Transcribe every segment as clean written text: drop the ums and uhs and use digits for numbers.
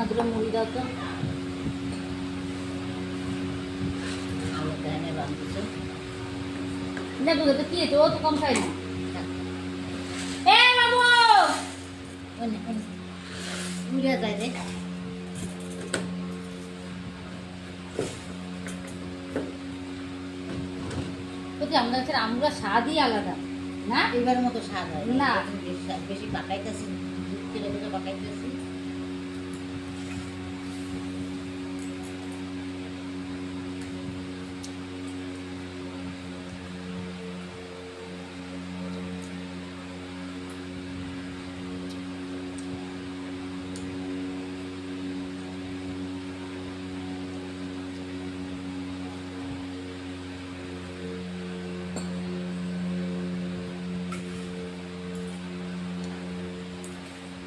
আমার দুটো মুড়ি দাও তো। দেখো তো কি হয়েছে, ও তো কম খাই না। এ বাবু উড়ে যায় রে। আমাদের আমরা স্বাদই আলাদা না, এবার মতো স্বাদ হয় না। বেশি পাকাইতেছি, দুধ কিলো পাকাইতেছি।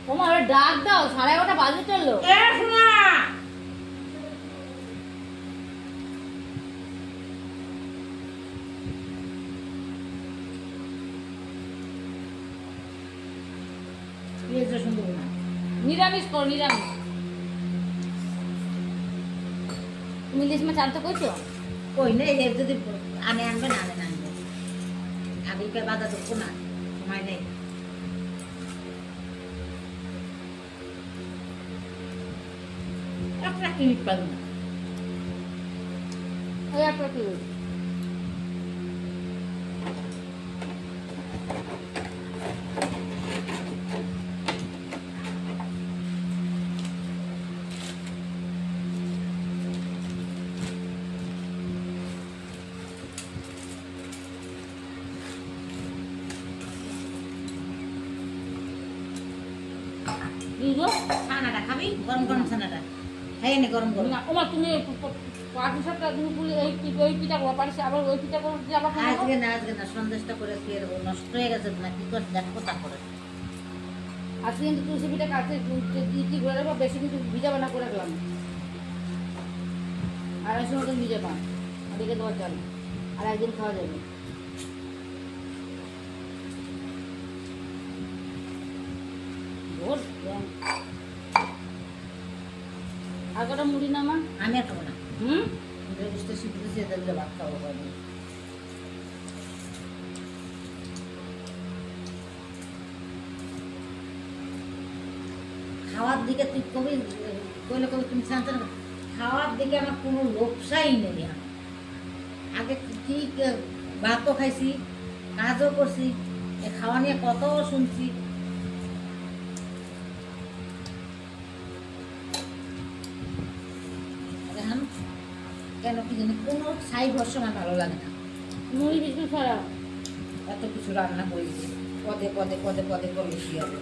তোমার ডাক দাও, 11:30 বাজে চললো। নিরামিষ করো, নিরামিষ। তুমি ইলিশ মাছ আনতে কইছো? কই না, এই যদি আনবে না আনবে আগে বাধা তো না, সময় নেই। একটা মিনিট পাবো না, ওই একটা কি ছানাটা খাবি? গরম গরম ছানাটা খাই না, গরম গরম। ওমা তুমি পাটি সাপটা তুমি বলে এই পিঠা করো, পারিস আবার ওই পিঠা করো যে আবার আজকে না সন্দেশটা করে খেয়ে দেবো, নষ্ট হয়ে গেছে না, কি করে দেখো তারপরে। আজকে কিন্তু তুলসী পিঠা কাছে কি করে রাখবো, বেশি কিন্তু ভিজাবে না করে রাখলাম, 250 মতন ভিজাবা, আর রেখে দেওয়া চলে, আর একদিন খাওয়া যাবে। আর কটা মুড়ি না মা? আমি আর খাবো না। ভাত খাবো। খাওয়ার দিকে তুই কইলে তুমি জানতে না, খাওয়ার দিকে আমার কোনো লোভসাই নেই। আগে কি ভাতও খাইছি, কাজও করছি, খাওয়া নিয়ে কত শুনছি। কেন কি জানি কোনো ছাই ভরসা আমার ভালো লাগে না। মুড়ি বিস্কুট ছাড়া এত কিছু রান্না করেছি, পদে পদে পদে পদে করলে কি হবে।